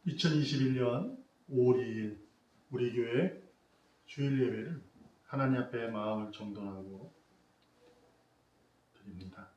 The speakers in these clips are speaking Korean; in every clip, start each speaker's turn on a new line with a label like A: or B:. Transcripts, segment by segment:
A: 2021년 5월 2일 우리 교회 주일 예배를 하나님 앞에 마음을 정돈하고 드립니다.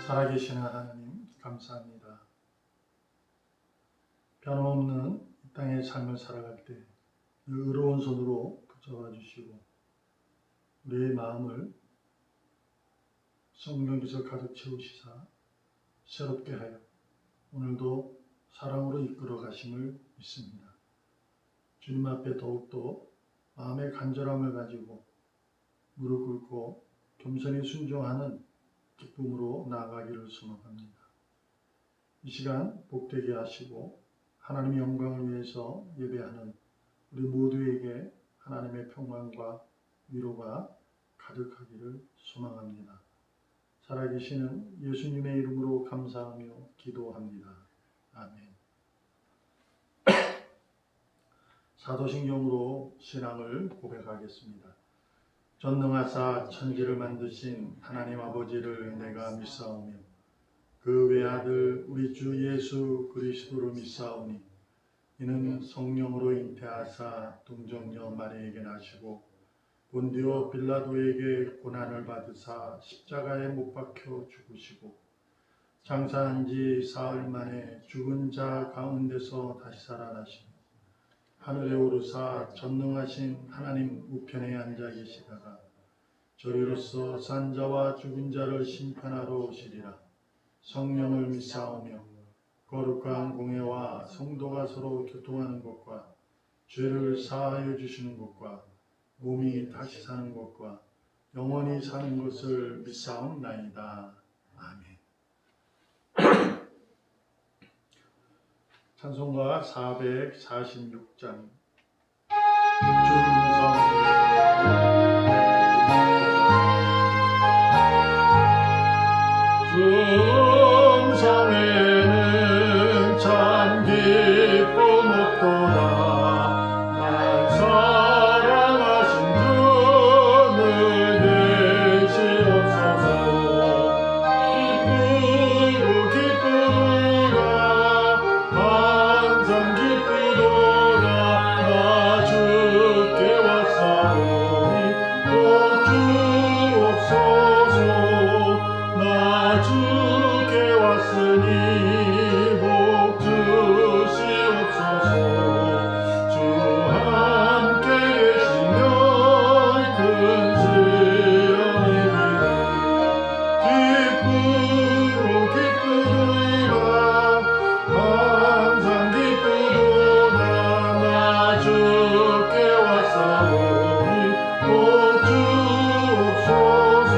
A: 살아계시는 하나님 감사합니다. 변함없는 이 땅의 삶을 살아갈 때 의로운 손으로 붙잡아 주시고 우리의 마음을 성령께서 가득 채우시사 새롭게 하여 오늘도 사랑으로 이끌어 가심을 믿습니다. 주님 앞에 더욱더 마음의 간절함을 가지고 무릎 꿇고 겸손히 순종하는 기쁨으로 나아가기를 소망합니다. 이 시간 복되게 하시고 하나님의 영광을 위해서 예배하는 우리 모두에게 하나님의 평강과 위로가 가득하기를 소망합니다. 살아계시는 예수님의 이름으로 감사하며 기도합니다. 아멘. 사도신경으로 신앙을 고백하겠습니다. 전능하사 천지를 만드신 하나님 아버지를 내가 믿사오며 그 외아들 우리 주 예수 그리스도를 믿사오니 이는 성령으로 잉태하사 동정녀 마리에게 나시고 본디오 빌라도에게 고난을 받으사 십자가에 못 박혀 죽으시고 장사한 지 사흘 만에 죽은 자 가운데서 다시 살아나시고 하늘에 오르사 전능하신 하나님 우편에 앉아 계시다가 저리로서 산 자와 죽은 자를 심판하러 오시리라. 성령을 믿사오며 거룩한 공회와 성도가 서로 교통하는 것과 죄를 사하여 주시는 것과 몸이 다시 사는 것과 영원히 사는 것을 믿사옵나이다. 아멘. 찬송가 446장 중성에는 참 기쁨 없도다. 날 사랑하신 주를 계시옵소서. 기쁘도다 항상 기쁘도다. 나 주께 왔사오니 복 주옵소서. 나 주께 왔으니 복 주시옵소서. 주 함께 계시면 큰 수영이리라. 기쁘도다 항상 기쁘도다. 나 주께 왔사오니 복 주옵소서.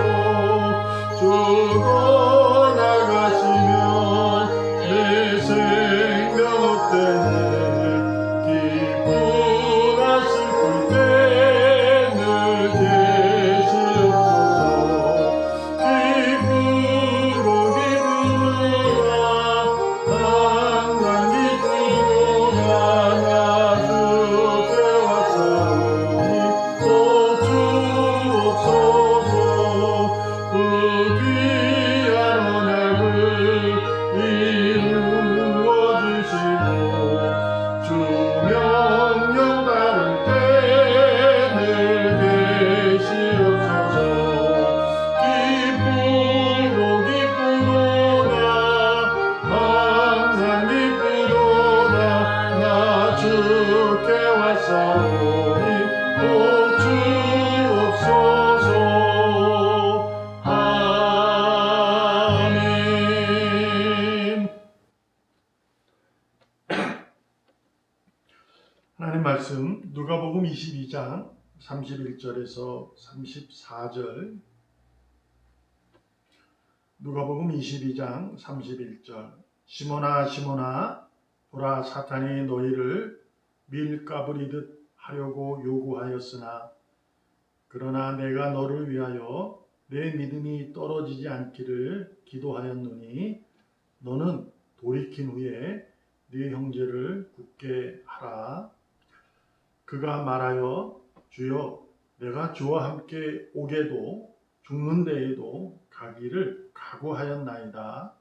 A: 22장 31절에서 34절. 누가복음 22장 31절. 시몬아 시몬아 보라 사탄이 너희를 밀가부리듯 하려고 요구하였으나 그러나 내가 너를 위하여 내 믿음이 떨어지지 않기를 기도하였노니 너는 돌이킨 후에 네 형제를 굳게 하라. 그가 말하여 주여 내가 주와 함께 오게도 죽는 데에도 가기를 각오하였나이다.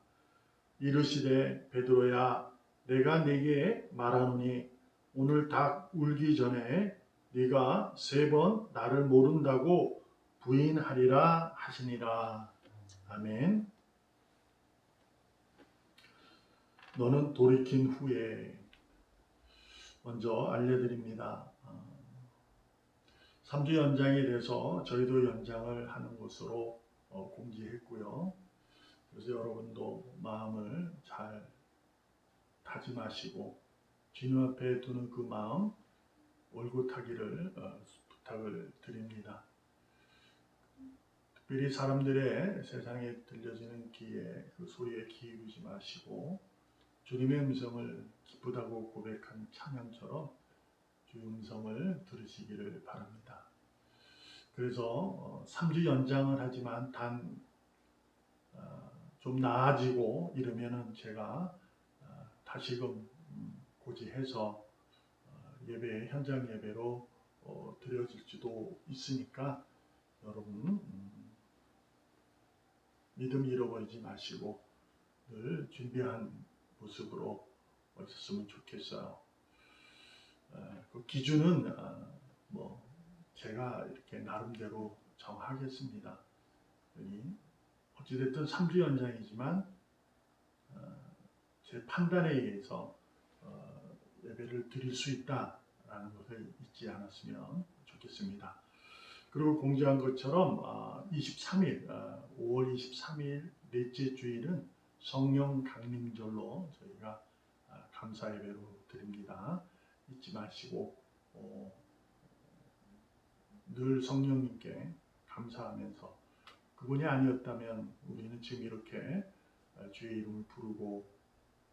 A: 이르시되 베드로야 내가 네게 말하노니 오늘 닭 울기 전에 네가 3번 나를 모른다고 부인하리라 하시니라. 아멘. 너는 돌이킨 후에. 먼저 알려드립니다. 3주 연장에 대해서 저희도 연장을 하는 것으로 공지했고요. 그래서 여러분도 마음을 잘 다짐하시고 주님 앞에 두는 그 마음 올곧하기를 부탁을 드립니다. 특별히 사람들의 세상에 들려지는 기에 그 소리에 기울이지 마시고 주님의 음성을 기쁘다고 고백한 찬양처럼 주의 음성을 들으시기를 바랍니다. 그래서 3주 연장을 하지만 단 좀 나아지고 이러면은 제가 다시금 고지해서 예배, 현장 예배로 드려질지도 있으니까 여러분 믿음 잃어버리지 마시고 늘 준비한 모습으로 있었으면 좋겠어요. 그 기준은 제가 이렇게 나름대로 정하겠습니다. 어찌됐든 3주 연장이지만 제 판단에 의해서 예배를 드릴 수 있다라는 것을 잊지 않았으면 좋겠습니다. 그리고 공지한 것처럼 23일, 5월 23일 넷째 주일은 성령 강림절로 저희가 감사 예배로 드립니다. 잊지 마시고 늘 성령님께 감사하면서 그분이 아니었다면 우리는 지금 이렇게 주의 이름을 부르고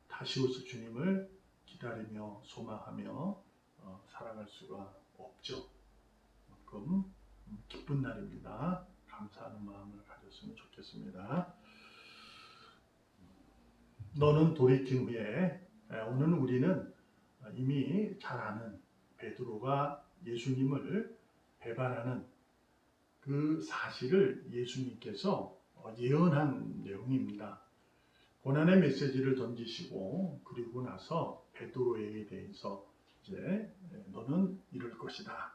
A: 다시 오실 주님을 기다리며 소망하며 살아갈 수가 없죠. 그만큼 기쁜 날입니다. 감사하는 마음을 가졌으면 좋겠습니다. 너는 돌이킨 후에. 오늘 우리는 이미 잘 아는 베드로가 예수님을 배반하는 그 사실을 예수님께서 예언한 내용입니다. 고난의 메시지를 던지시고 그리고 나서 베드로에 대해서 이제 너는 이럴 것이다.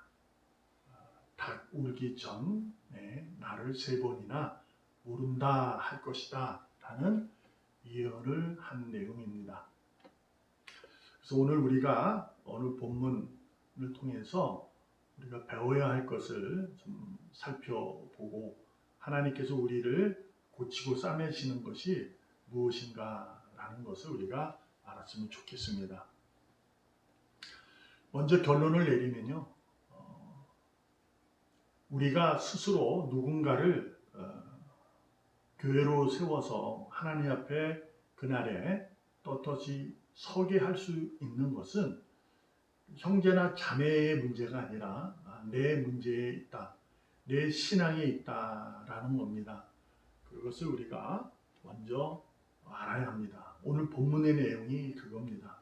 A: 닭 울기 전에 나를 3번이나 모른다 할 것이다 라는 예언을 한 내용입니다. 그래서 오늘 우리가 오늘 본문을 통해서 우리가 배워야 할 것을 좀 살펴보고 하나님께서 우리를 고치고 싸매시는 것이 무엇인가 라는 것을 우리가 알았으면 좋겠습니다. 먼저 결론을 내리면요. 우리가 스스로 누군가를 교회로 세워서 하나님 앞에 그날에 떳떳이 서게 할 수 있는 것은 형제나 자매의 문제가 아니라 내 문제에 있다, 내 신앙에 있다라는 겁니다. 그것을 우리가 먼저 알아야 합니다. 오늘 본문의 내용이 그겁니다.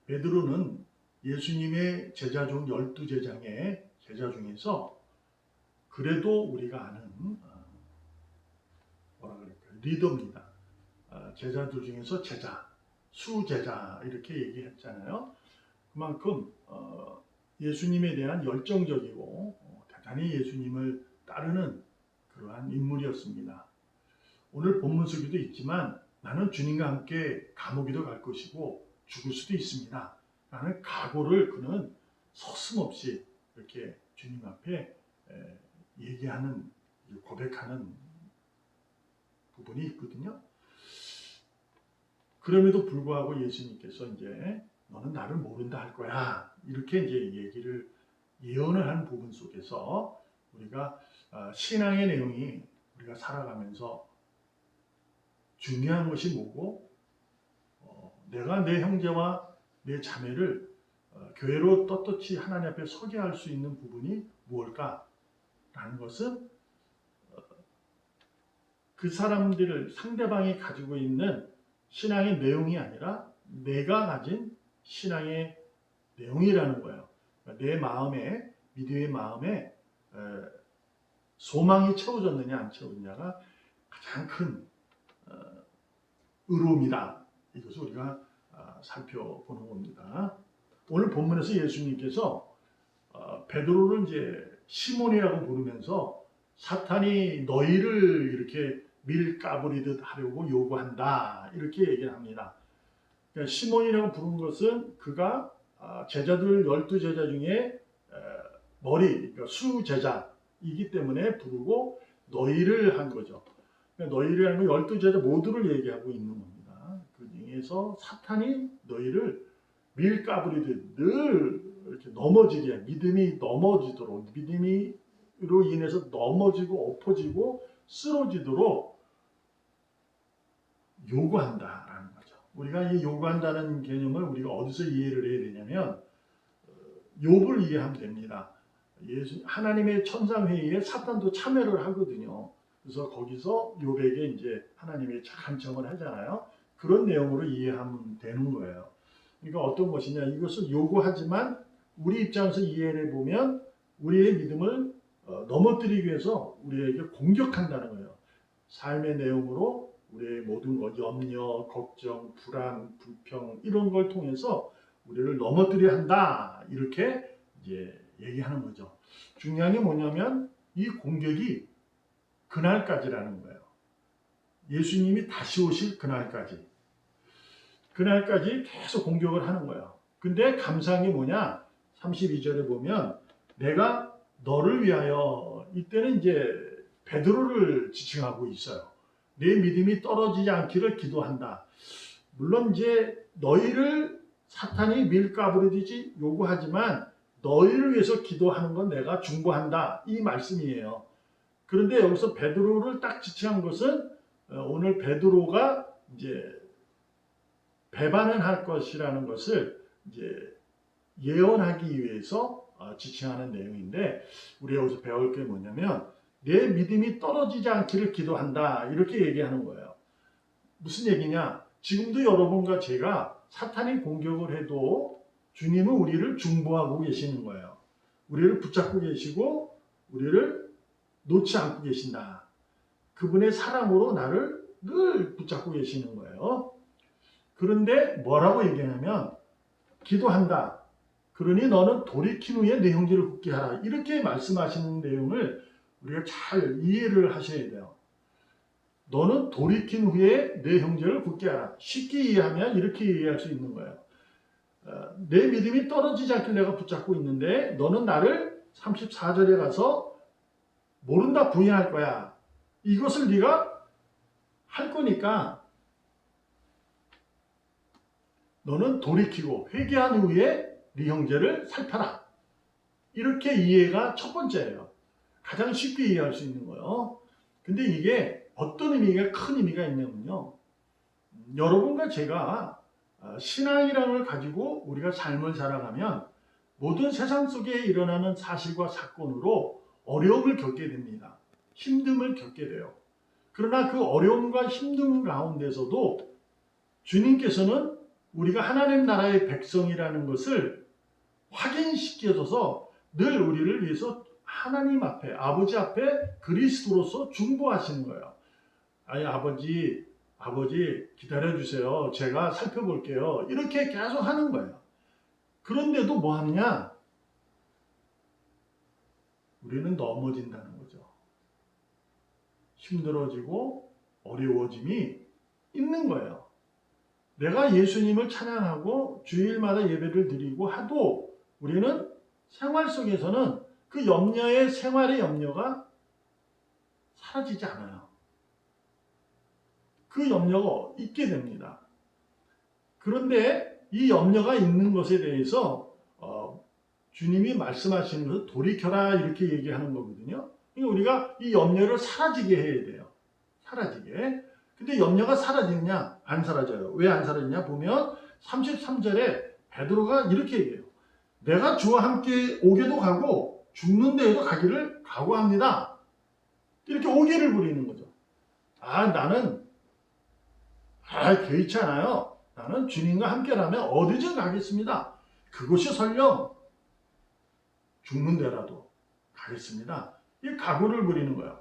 A: 베드로는 예수님의 제자 중 12제자의 제자 중에서 그래도 우리가 아는 리더입니다. 제자들 중에서 제자, 수제자 이렇게 얘기했잖아요. 그만큼 예수님에 대한 열정적이고 대단히 예수님을 따르는 그러한 인물이었습니다. 오늘 본문 속에도 있지만 나는 주님과 함께 감옥에도 갈 것이고 죽을 수도 있습니다. 라는 각오를 그는 서슴없이 이렇게 주님 앞에 얘기하는, 고백하는 부분이 있거든요. 그럼에도 불구하고 예수님께서 이제 너는 나를 모른다 할 거야. 이렇게 이제 얘기를 예언을 한 부분 속에서 우리가 신앙의 내용이 우리가 살아가면서 중요한 것이 뭐고, 내가 내 형제와 내 자매를 교회로 떳떳이 하나님 앞에 서게 할 수 있는 부분이 무엇일까라는 것은 그 사람들을 상대방이 가지고 있는 신앙의 내용이 아니라 내가 가진 신앙의 내용이라는 거예요. 내 마음에, 믿음의 마음에 소망이 채워졌느냐 안 채워졌느냐가 가장 큰 의로움이다. 이것을 우리가 살펴보는 겁니다. 오늘 본문에서 예수님께서 베드로를 이제 시몬이라고 부르면서 사탄이 너희를 이렇게 밀가부리듯 하려고 요구한다, 이렇게 얘기를 합니다. 그러니까 시몬이라고 부른 것은 그가 제자들 12제자 중에 머리, 그러니까 수제자이기 때문에 부르고 너희를 한 거죠. 그러니까 너희를 하는 건 12제자 모두를 얘기하고 있는 겁니다. 그 중에서 사탄이 너희를 밀가부리듯 늘 이렇게 넘어지게, 믿음이 넘어지도록, 믿음으로 인해서 넘어지고 엎어지고 쓰러지도록 요구한다라는 거죠. 우리가 이 요구한다는 개념을 우리가 어디서 이해를 해야 되냐면 욥을 이해하면 됩니다. 하나님의 천상회의에 사탄도 참여를 하거든요. 그래서 거기서 욥에게 이제 하나님의 간청을 하잖아요. 그런 내용으로 이해하면 되는 거예요. 그러니까 어떤 것이냐, 이것을 요구하지만 우리 입장에서 이해를 해보면 우리의 믿음을 넘어뜨리기 위해서 우리에게 공격한다는 거예요. 삶의 내용으로 우리의 모든 것, 염려, 걱정, 불안, 불평 이런 걸 통해서 우리를 넘어뜨려야 한다, 이렇게 이제 얘기하는 거죠. 중요한 게 뭐냐면 이 공격이 그날까지라는 거예요. 예수님이 다시 오실 그날까지 계속 공격을 하는 거예요. 근데 감사한 게 뭐냐, 32절에 보면 내가 너를 위하여, 이때는 이제 베드로를 지칭하고 있어요. 내 믿음이 떨어지지 않기를 기도한다. 물론 이제 너희를 사탄이 밀가부리듯이 요구하지만 너희를 위해서 기도하는 건 내가 중보한다, 이 말씀이에요. 그런데 여기서 베드로를 딱 지칭한 것은 오늘 베드로가 이제 배반을 할 것이라는 것을 이제 예언하기 위해서 지칭하는 내용인데, 우리가 여기서 배울 게 뭐냐면 내 믿음이 떨어지지 않기를 기도한다, 이렇게 얘기하는 거예요. 무슨 얘기냐, 지금도 여러분과 제가 사탄이 공격을 해도 주님은 우리를 중보하고 계시는 거예요. 우리를 붙잡고 계시고 우리를 놓지 않고 계신다. 그분의 사랑으로 나를 늘 붙잡고 계시는 거예요. 그런데 뭐라고 얘기하냐면 기도한다. 그러니 너는 돌이킨 후에 내 형제를 굳게 하라. 이렇게 말씀하시는 내용을 우리가 잘 이해를 하셔야 돼요. 너는 돌이킨 후에 내 형제를 굳게 하라. 쉽게 이해하면 이렇게 이해할 수 있는 거예요. 내 믿음이 떨어지지 않길 내가 붙잡고 있는데 너는 나를 34절에 가서 모른다 부인할 거야. 이것을 네가 할 거니까 너는 돌이키고 회개한 후에 네 형제를 살펴라. 이렇게 이해가 첫 번째예요. 가장 쉽게 이해할 수 있는 거예요. 근데 이게 어떤 의미가, 큰 의미가 있냐면요, 여러분과 제가 신앙이라는 걸 가지고 우리가 삶을 살아가면 모든 세상 속에 일어나는 사실과 사건으로 어려움을 겪게 됩니다. 힘듦을 겪게 돼요. 그러나 그 어려움과 힘듦 가운데서도 주님께서는 우리가 하나님 나라의 백성이라는 것을 확인시켜줘서 늘 우리를 위해서 하나님 앞에, 아버지 앞에 그리스도로서 중보하시는 거예요. 아니, 아버지 기다려주세요. 제가 살펴볼게요. 이렇게 계속 하는 거예요. 그런데도 뭐 하느냐? 우리는 넘어진다는 거죠. 힘들어지고 어려워짐이 있는 거예요. 내가 예수님을 찬양하고 주일마다 예배를 드리고 하도 우리는 생활 속에서는 그 염려의, 생활의 염려가 사라지지 않아요. 그 염려가 있게 됩니다. 그런데 이 염려가 있는 것에 대해서 주님이 말씀하시는 것은 돌이켜라 이렇게 얘기하는 거거든요. 그러니까 우리가 이 염려를 사라지게 해야 돼요. 사라지게. 근데 염려가 사라지느냐? 안 사라져요. 왜 안 사라지냐? 보면 33절에 베드로가 이렇게 얘기해요. 내가 주와 함께 오게도 가고 죽는 데에도 가기를 각오합니다. 이렇게 오게를 부리는 거죠. 나는 개의치 않아요. 나는 주님과 함께라면 어디든 가겠습니다. 그것이 설령 죽는 데라도 가겠습니다. 이 각오를 부리는 거예요.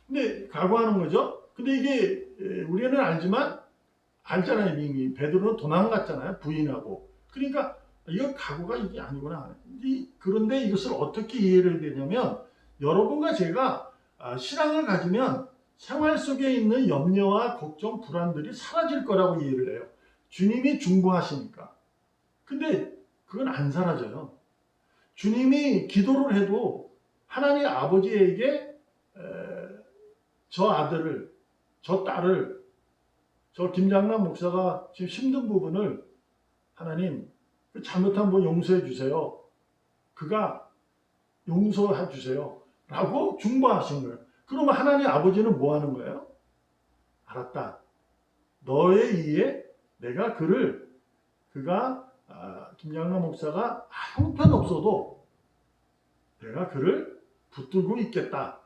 A: 근데 각오하는 거죠. 근데 이게 우리는 알잖아요. 이미 베드로는 도망갔잖아요. 부인하고. 그러니까 이거 각오가 이게 아니구나. 그런데 이것을 어떻게 이해를 되냐면 여러분과 제가 신앙을 가지면 생활 속에 있는 염려와 걱정, 불안들이 사라질 거라고 이해를 해요. 주님이 중보하시니까. 근데 그건 안 사라져요. 주님이 기도를 해도 하나님 아버지에게 저 아들을, 저 딸을, 저 김장남 목사가 지금 힘든 부분을 하나님 잘못한 분 용서해 주세요. 그가 용서해 주세요. 라고 중보하신 거예요. 그러면 하나님 아버지는 뭐 하는 거예요? 알았다. 너의 의에 내가 그가 김장남 목사가 형편없어도 내가 그를 붙들고 있겠다.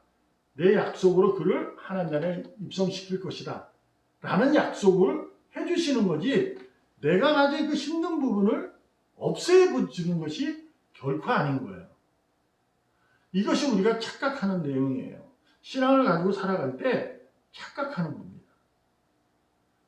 A: 내 약속으로 그를 하나님 나라에 입성시킬 것이다. 라는 약속을 해주시는 거지 내가 가진 그 힘든 부분을 없애주는 것이 결코 아닌 거예요. 이것이 우리가 착각하는 내용이에요. 신앙을 가지고 살아갈 때 착각하는 겁니다.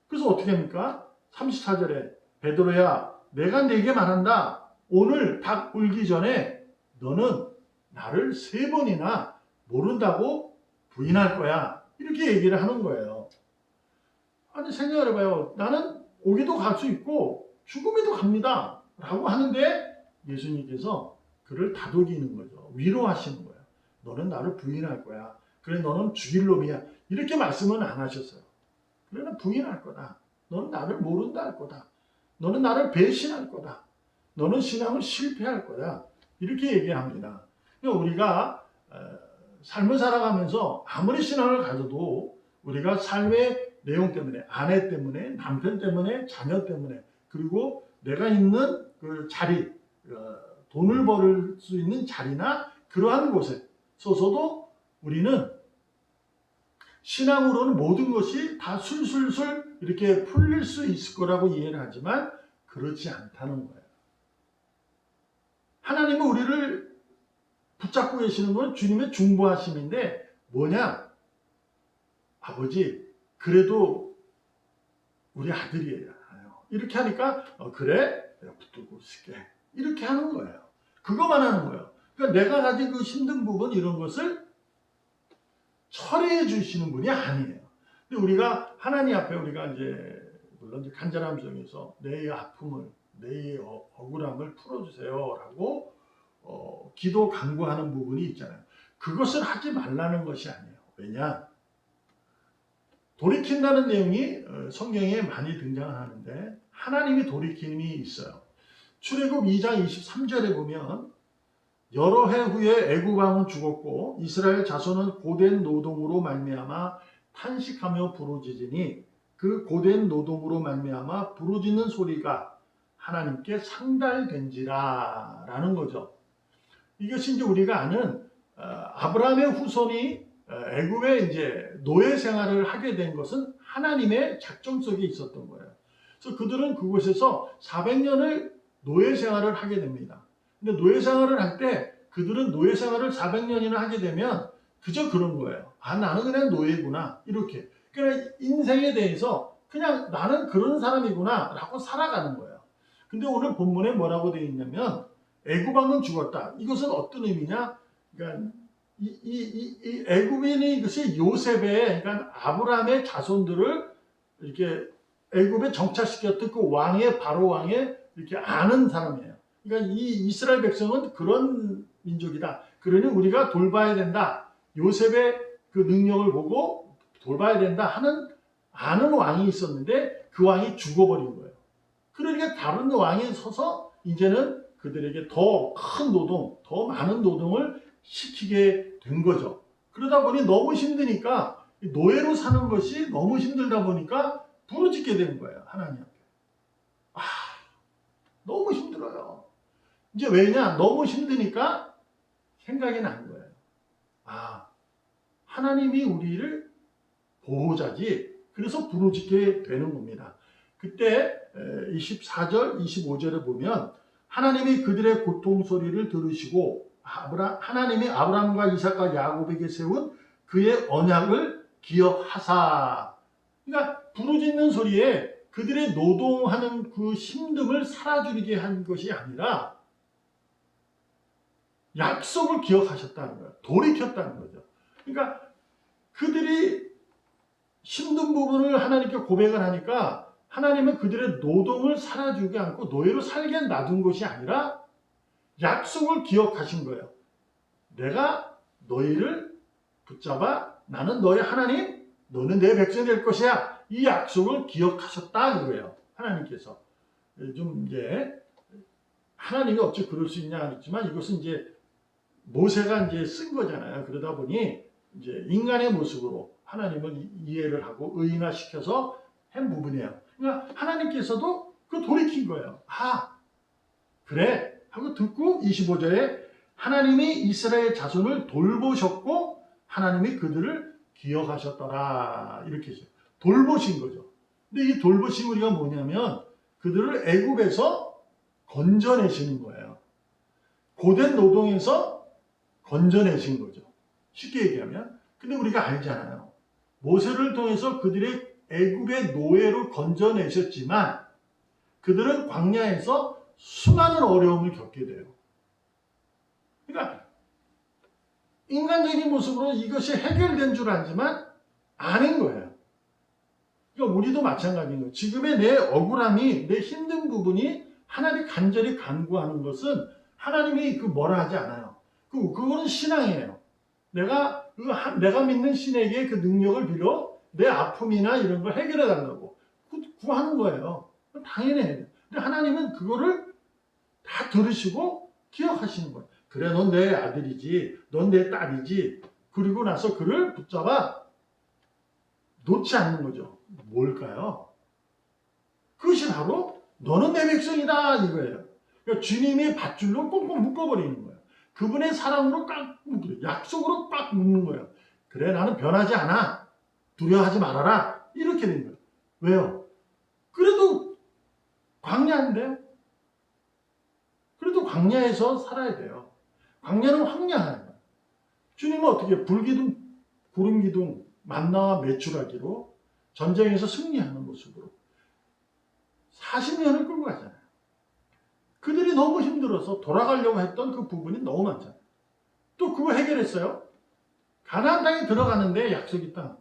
A: 그래서 어떻게 합니까? 34절에 베드로야 내가 네게 말한다. 오늘 닭 울기 전에 너는 나를 3번이나 모른다고 부인할 거야. 이렇게 얘기를 하는 거예요. 아니 생각을 해봐요. 나는 오기도 갈 수 있고 죽음에도 갑니다. 라고 하는데 예수님께서 그를 다독이는 거죠. 위로하시는 거예요. 너는 나를 부인할 거야. 그래 너는 죽일 놈이야. 이렇게 말씀은 안 하셨어요. 그래 난 부인할 거다. 너는 나를 모른다 할 거다. 너는 나를 배신할 거다. 너는 신앙을 실패할 거야. 이렇게 얘기합니다. 그러니까 우리가 삶을 살아가면서 아무리 신앙을 가져도 우리가 삶의 내용 때문에 아내 때문에 남편 때문에 자녀 때문에 그리고 내가 있는 그 자리 돈을 벌 수 있는 자리나 그러한 곳에 서서도 우리는 신앙으로는 모든 것이 다 술술술 이렇게 풀릴 수 있을 거라고 이해를 하지만 그렇지 않다는 거예요. 하나님은 우리를 붙잡고 계시는 건 주님의 중보하심인데 뭐냐? 아버지 그래도 우리 아들이에요. 이렇게 하니까 그래 내가 붙들고 있을게. 이렇게 하는 거예요. 그것만 하는 거예요. 그러니까 내가 가진 그 힘든 부분 이런 것을 처리해 주시는 분이 아니에요. 근데 우리가 하나님 앞에 우리가 물론 간절함 속에서 내 아픔을 내 억울함을 풀어주세요라고 기도 간구하는 부분이 있잖아요. 그것을 하지 말라는 것이 아니에요. 왜냐? 돌이킨다는 내용이 성경에 많이 등장하는데 하나님이 돌이킴이 있어요. 출애굽 2장 23절에 보면 여러 해 후에 애굽 왕은 죽었고 이스라엘 자손은 고된 노동으로 말미암아 탄식하며 부르짖으니 그 고된 노동으로 말미암아 부르짖는 소리가 하나님께 상달된지라 라는 거죠. 이것이 이제 우리가 아는 아브라함의 후손이 애굽에 이제 노예 생활을 하게 된 것은 하나님의 작정 속에 있었던 거예요. 그래서 그들은 그곳에서 400년을 노예 생활을 하게 됩니다. 근데 노예 생활을 할 때 그들은 노예 생활을 400년이나 하게 되면 그저 그런 거예요. 나는 그냥 노예구나. 이렇게. 그냥 인생에 대해서 그냥 나는 그런 사람이구나 라고 살아가는 거예요. 근데 오늘 본문에 뭐라고 되어 있냐면 애굽 왕은 죽었다. 이것은 어떤 의미냐? 그러니까 이 애굽인이 이것이 요셉의 그러니까 아브라함의 자손들을 이렇게 애굽에 정착시켰던 그 왕의 바로 왕의 이렇게 아는 사람이에요. 그러니까 이 이스라엘 백성은 그런 민족이다. 그러니 우리가 돌봐야 된다. 요셉의 그 능력을 보고 돌봐야 된다 하는 아는 왕이 있었는데 그 왕이 죽어버린 거예요. 그러니까 다른 왕이 서서 이제는 그들에게 더 큰 노동, 더 많은 노동을 시키게 된 거죠. 그러다 보니 너무 힘드니까 노예로 사는 것이 너무 힘들다 보니까 부르짖게 된 거예요. 하나님 앞에. 아, 너무 힘들어요. 이제 왜냐? 너무 힘드니까 생각이 난 거예요. 아, 하나님이 우리를 보호자지. 그래서 부르짖게 되는 겁니다. 그때 24절, 25절에 보면 하나님이 그들의 고통 소리를 들으시고 하나님이 아브라함과 이삭과 야곱에게 세운 그의 언약을 기억하사. 그러니까 부르짖는 소리에 그들의 노동하는 그 힘듦을 사라지게 한 것이 아니라 약속을 기억하셨다는 거예요. 돌이켰다는 거죠. 그러니까 그들이 힘든 부분을 하나님께 고백을 하니까 하나님은 그들의 노동을 사라지게 않고 노예로 살게 놔둔 것이 아니라 약속을 기억하신 거예요. 내가 너희를 붙잡아 나는 너의 하나님, 너는 내 백성이 될 것이야. 이 약속을 기억하셨다 이거예요. 하나님께서. 좀 이제 하나님이 어찌 그럴 수 있냐 했지만 이것은 이제 모세가 이제 쓴 거잖아요. 그러다 보니 이제 인간의 모습으로 하나님을 이해를 하고 의인화시켜서 한 부분이에요. 그러니까 하나님께서도 그 돌이킨 거예요. 아, 그래 하고 듣고 25절에 하나님이 이스라엘 자손을 돌보셨고 하나님이 그들을 기억하셨더라. 이렇게 해서 돌보신 거죠. 근데 이 돌보신 우리가 뭐냐면 그들을 애굽에서 건져내시는 거예요. 고된 노동에서 건져내신 거죠. 쉽게 얘기하면. 근데 우리가 알잖아요. 모세를 통해서 그들의 애굽의 노예로 건져내셨지만 그들은 광야에서 수많은 어려움을 겪게 돼요. 그러니까 인간적인 모습으로 이것이 해결된 줄 알지만 아닌 거예요. 그러니까 우리도 마찬가지인 거예요. 지금의 내 억울함이, 내 힘든 부분이 하나님이 간절히 간구하는 것은 하나님이 그 뭐라 하지 않아요. 그거는 신앙이에요. 내가 믿는 신에게 그 능력을 빌어 내 아픔이나 이런 걸 해결해 달라고 구하는 거예요. 당연해요. 근데 하나님은 그거를 다 들으시고 기억하시는 거예요. 그래, 넌 내 아들이지, 넌 내 딸이지. 그리고 나서 그를 붙잡아 놓지 않는 거죠. 뭘까요? 그것이 바로 너는 내 백성이다 이거예요. 그러니까 주님의 밧줄로 꽁꽁 묶어버리는 거예요. 그분의 사랑으로 꽉 묶어요. 약속으로 꽉 묶는 거예요. 그래, 나는 변하지 않아. 두려워하지 말아라. 이렇게 된 거예요. 왜요? 그래도 광야인데, 그래도 광야에서 살아야 돼요. 광야는 황량한 거예요. 주님은 어떻게 불기둥, 구름기둥, 만나와 메추라기로 전쟁에서 승리하는 모습으로 40년을 끌고 가잖아요. 그들이 너무 힘들어서 돌아가려고 했던 그 부분이 너무 많잖아요. 또 그거 해결했어요. 가나안 땅에 들어가는데 약속의 땅.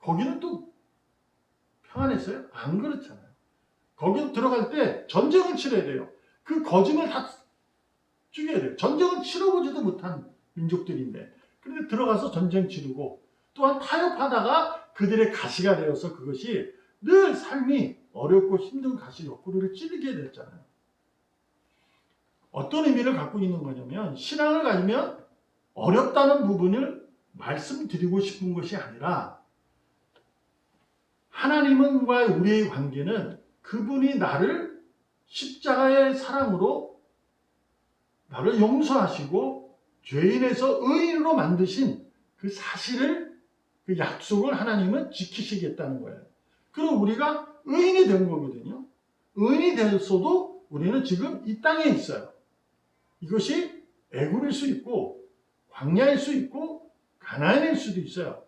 A: 거기는 또 평안했어요? 안 그렇잖아요. 거기 들어갈 때 전쟁을 치러야 돼요. 그 거짐을 다 죽여야 돼요. 전쟁을 치러보지도 못한 민족들인데. 그런데 들어가서 전쟁 치르고 또한 타협하다가 그들의 가시가 되어서 그것이 늘 삶이 어렵고 힘든 가시 옆구리를 찌르게 됐잖아요. 어떤 의미를 갖고 있는 거냐면 신앙을 가지면 어렵다는 부분을 말씀드리고 싶은 것이 아니라 하나님과 우리의 관계는 그분이 나를 십자가의 사랑으로 나를 용서하시고 죄인에서 의인으로 만드신 그 사실을, 그 약속을 하나님은 지키시겠다는 거예요. 그럼 우리가 의인이 된 거거든요. 의인이 됐어도 우리는 지금 이 땅에 있어요. 이것이 애굽일 수 있고 광야일 수 있고 가나안일 수도 있어요.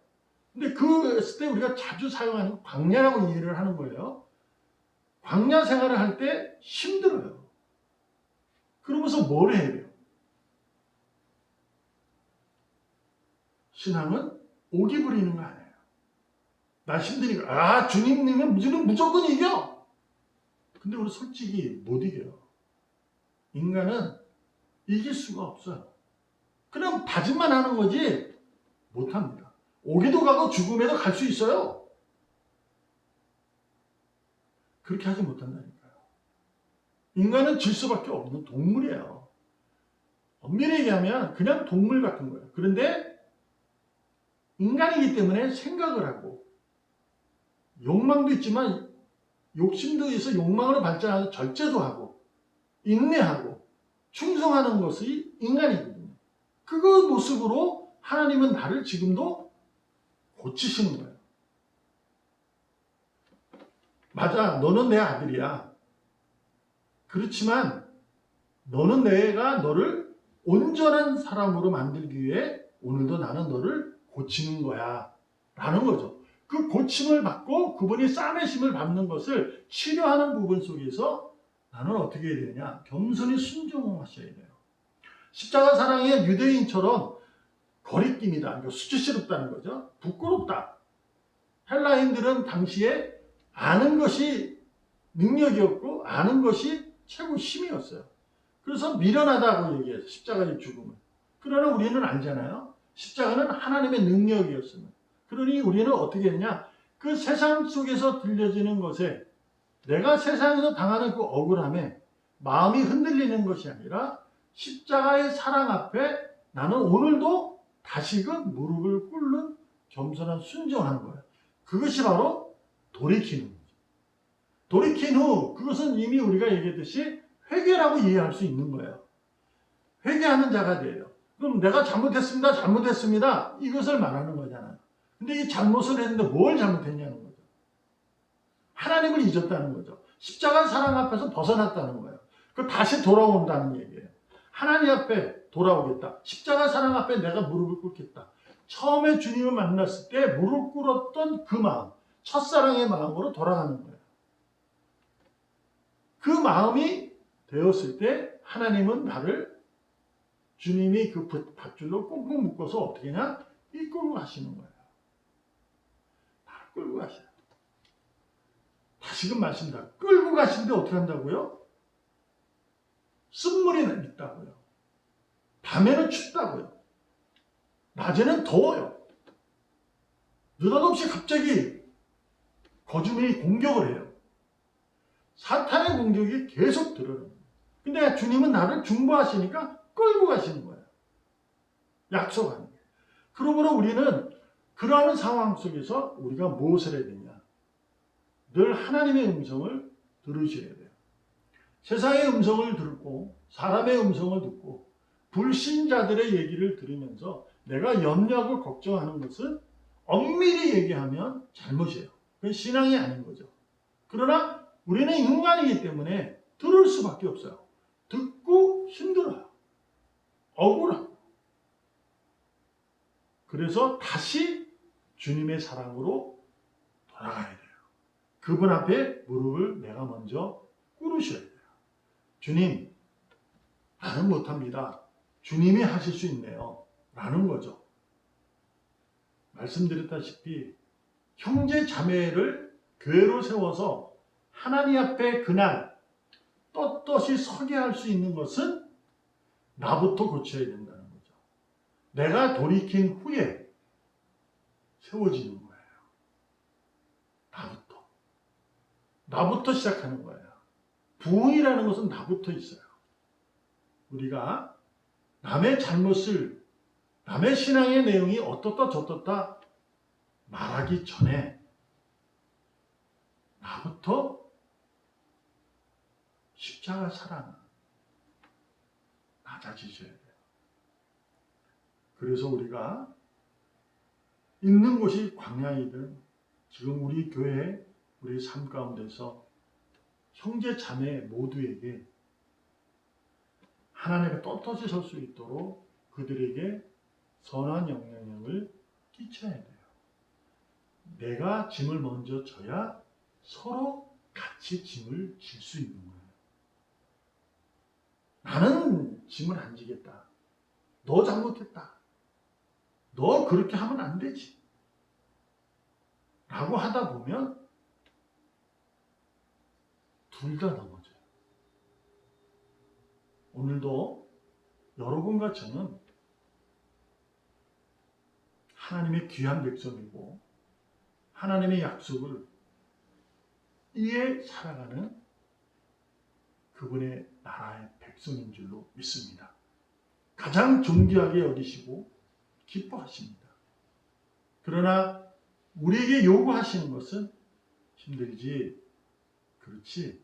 A: 근데 그랬을 때 우리가 자주 사용하는 광야라고 이해를 하는 거예요. 광야 생활을 할 때 힘들어요. 그러면서 뭘 해야 돼요? 신앙은 오기 부리는 거 아니에요. 나 힘드니까 주님이면 무조건 이겨. 근데 우리 솔직히 못 이겨요. 인간은 이길 수가 없어요. 그냥 다짐만 하는 거지 못합니다. 오기도 가고 죽음에도 갈 수 있어요. 그렇게 하지 못한다니까요. 인간은 질 수밖에 없는 동물이에요. 엄밀히 얘기하면 그냥 동물 같은 거예요. 그런데 인간이기 때문에 생각을 하고 욕망도 있지만 욕심도 있어 욕망으로 발전하는 절제도 하고 인내하고 충성하는 것이 인간이거든요. 그 모습으로 하나님은 나를 지금도 고치시는 거예요. 맞아, 너는 내 아들이야. 그렇지만 너는 내가 너를 온전한 사람으로 만들기 위해 오늘도 나는 너를 고치는 거야 라는 거죠. 그 고침을 받고 그분이 싸매심을 받는 것을 치료하는 부분 속에서 나는 어떻게 해야 되냐? 겸손히 순종하셔야 돼요. 십자가 사랑의 유대인처럼 거리낌이다. 그러니까 수치스럽다는 거죠. 부끄럽다. 헬라인들은 당시에 아는 것이 능력이었고 아는 것이 최고 힘이었어요. 그래서 미련하다고 얘기해서 십자가의 죽음을. 그러나 우리는 알잖아요. 십자가는 하나님의 능력이었습니다. 그러니 우리는 어떻게 했냐? 그 세상 속에서 들려지는 것에 내가 세상에서 당하는 그 억울함에 마음이 흔들리는 것이 아니라 십자가의 사랑 앞에 나는 오늘도 다시금 무릎을 꿇는 겸손한 순종하는 거예요. 그것이 바로 돌이키는 거죠. 돌이킨 후 그것은 이미 우리가 얘기했듯이 회개라고 이해할 수 있는 거예요. 회개하는 자가 돼요. 그럼 내가 잘못했습니다. 이것을 말하는 거잖아요. 근데 이 잘못을 했는데 뭘 잘못했냐는 거죠. 하나님을 잊었다는 거죠. 십자가 사랑 앞에서 벗어났다는 거예요. 그 다시 돌아온다는 얘기예요. 하나님 앞에 돌아오겠다. 십자가 사랑 앞에 내가 무릎을 꿇겠다. 처음에 주님을 만났을 때 무릎 꿇었던 그 마음, 첫사랑의 마음으로 돌아가는 거예요. 그 마음이 되었을 때 하나님은 나를 주님이 그 밧줄로 꽁꽁 묶어서 어떻게 하냐? 이끌고 가시는 거예요. 나를 끌고 가셔요. 다시금 말씀드립니다. 끌고 가시는데 어떻게 한다고요? 쓴물이 있다고요. 밤에는 춥다고요. 낮에는 더워요. 느닷없이 갑자기 거주민이 공격을 해요. 사탄의 공격이 계속 들어요. 근데 주님은 나를 중보하시니까 끌고 가시는 거예요. 약속하는 거예요. 그러므로 우리는 그러한 상황 속에서 우리가 무엇을 해야 되냐? 늘 하나님의 음성을 들으셔야 돼요. 세상의 음성을 듣고 사람의 음성을 듣고 불신자들의 얘기를 들으면서 내가 염려하고 걱정하는 것은 엄밀히 얘기하면 잘못이에요. 그건 신앙이 아닌 거죠. 그러나 우리는 인간이기 때문에 들을 수밖에 없어요. 듣고 힘들어요. 억울하고. 그래서 다시 주님의 사랑으로 돌아가야 돼요. 그분 앞에 무릎을 내가 먼저 꿇으셔야 돼요. 주님, 나는 못합니다. 주님이 하실 수 있네요. 라는 거죠. 말씀드렸다시피 형제 자매를 교회로 세워서 하나님 앞에 그날 떳떳이 서게 할 수 있는 것은 나부터 고쳐야 된다는 거죠. 내가 돌이킨 후에 세워지는 거예요. 나부터 시작하는 거예요. 부흥이라는 것은 나부터 있어요. 우리가 남의 잘못을, 남의 신앙의 내용이 어떻다 저떻다 말하기 전에 나부터 십자가 사랑 낮아지셔야 돼요. 그래서 우리가 있는 곳이 광야이든 지금 우리 교회, 우리 삶 가운데서 형제 자매 모두에게 하나님의 떳떳이 설 수 있도록 그들에게 선한 영향력을 끼쳐야 돼요. 내가 짐을 먼저 져야 서로 같이 짐을 질 수 있는 거예요. 나는 짐을 안 지겠다. 너 잘못했다. 너 그렇게 하면 안 되지. 라고 하다 보면 둘 다 넘어져요. 오늘도 여러분과 저는 하나님의 귀한 백성이고 하나님의 약속을 이에 살아가는 그 그분의 나라의 백성인 줄로 믿습니다. 가장 존귀하게 여기시고 기뻐하십니다. 그러나 우리에게 요구하시는 것은 힘들지, 그렇지,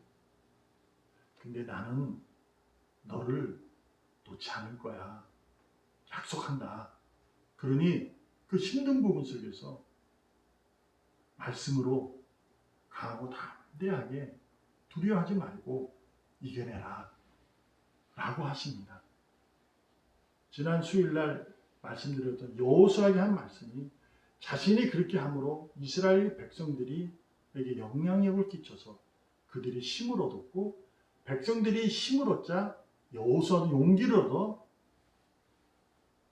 A: 근데 나는 너를 놓지 않을 거야. 약속한다. 그러니 그 힘든 부분 속에서 말씀으로 강하고 담대하게 두려워하지 말고 이겨내라 라고 하십니다. 지난 수요일날 말씀드렸던 여호수아에게 한 말씀이 자신이 그렇게 함으로 이스라엘 백성들에게 영향력을 끼쳐서 그들이 힘을 얻었고, 백성들이 힘을 얻자 여호수아도 용기를 얻어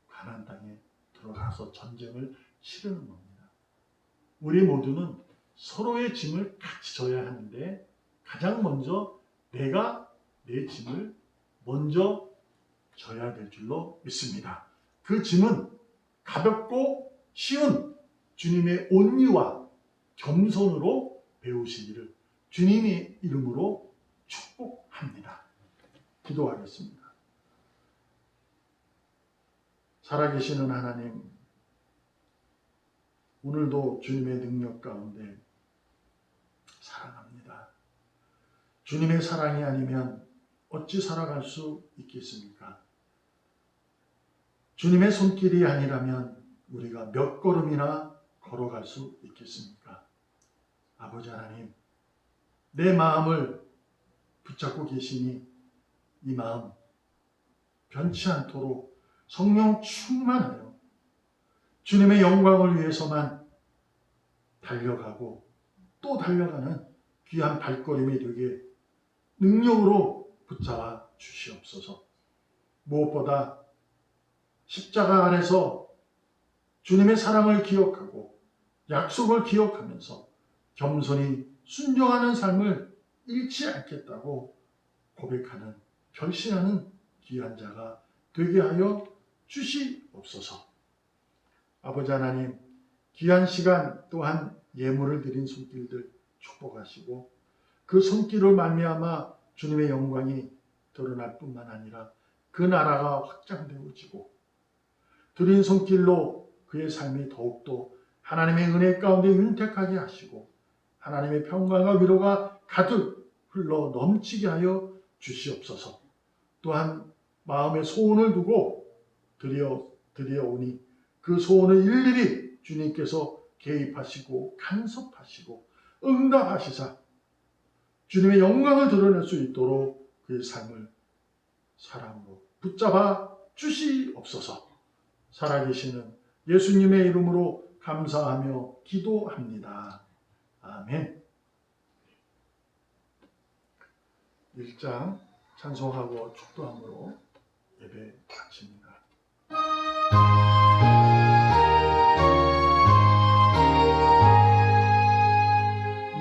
A: 가나안 땅에 들어가서 전쟁을 치르는 겁니다. 우리 모두는 서로의 짐을 같이 져야 하는데 가장 먼저 내가 내 짐을 먼저 져야 될 줄로 믿습니다. 그 짐은 가볍고 쉬운 주님의 온유와 겸손으로 배우시기를 주님의 이름으로 축복합니다. 기도하겠습니다. 살아계시는 하나님, 오늘도 주님의 능력 가운데 살아갑니다. 주님의 사랑이 아니면 어찌 살아갈 수 있겠습니까? 주님의 손길이 아니라면 우리가 몇 걸음이나 걸어갈 수 있겠습니까? 아버지 하나님, 내 마음을 붙잡고 계시니 이 마음 변치 않도록 성령 충만하여 주님의 영광을 위해서만 달려가고 또 달려가는 귀한 발걸음이 되게 능력으로 붙잡아 주시옵소서. 무엇보다 십자가 안에서 주님의 사랑을 기억하고 약속을 기억하면서 겸손히 순종하는 삶을 잃지 않겠다고 고백하는, 결심하는 귀한 자가 되게 하여 주시옵소서. 아버지 하나님, 귀한 시간 또한 예물을 드린 손길들 축복하시고 그 손길을 말미암아 주님의 영광이 드러날 뿐만 아니라 그 나라가 확장되어지고 드린 손길로 그의 삶이 더욱더 하나님의 은혜 가운데 윤택하게 하시고 하나님의 평강과 위로가 가득 흘러 넘치게 하여 주시옵소서. 또한 마음에 소원을 두고 드려오니 그 소원을 일일이 주님께서 개입하시고 간섭하시고 응답하시사 주님의 영광을 드러낼 수 있도록 그의 삶을 사랑으로 붙잡아 주시옵소서. 살아계시는 예수님의 이름으로 감사하며 기도합니다. 아멘. 1장 찬송하고 축도함으로 예배 마칩니다.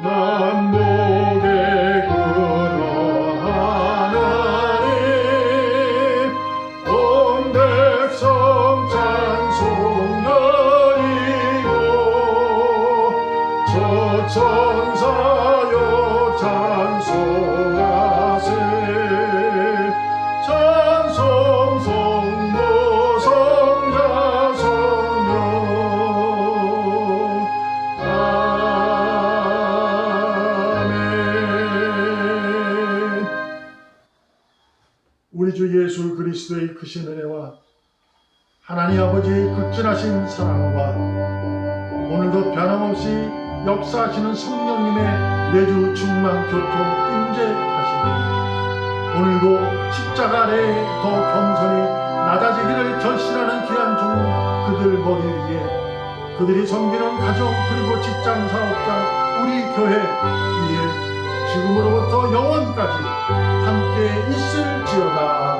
A: 만복의 근원 하나님, 온 백성 찬송하리고 저천사여 찬송하세. 찬송 성모 성자 성령. 우리 주 예수 그리스도의 크신 은혜와 하나님 아버지의 극진하신 사랑과 오늘도 변함없이 역사하시는 성령님의 내주 충만 교통 임재하시니 오늘도 십자가 아래에 더 겸손히 낮아지기를 결심하는 귀한 종 그들 머리 위에 그들이 섬기는 가정 그리고 직장 사업장 우리 교회 위에 지금으로부터 영원까지 함께 있을지어다.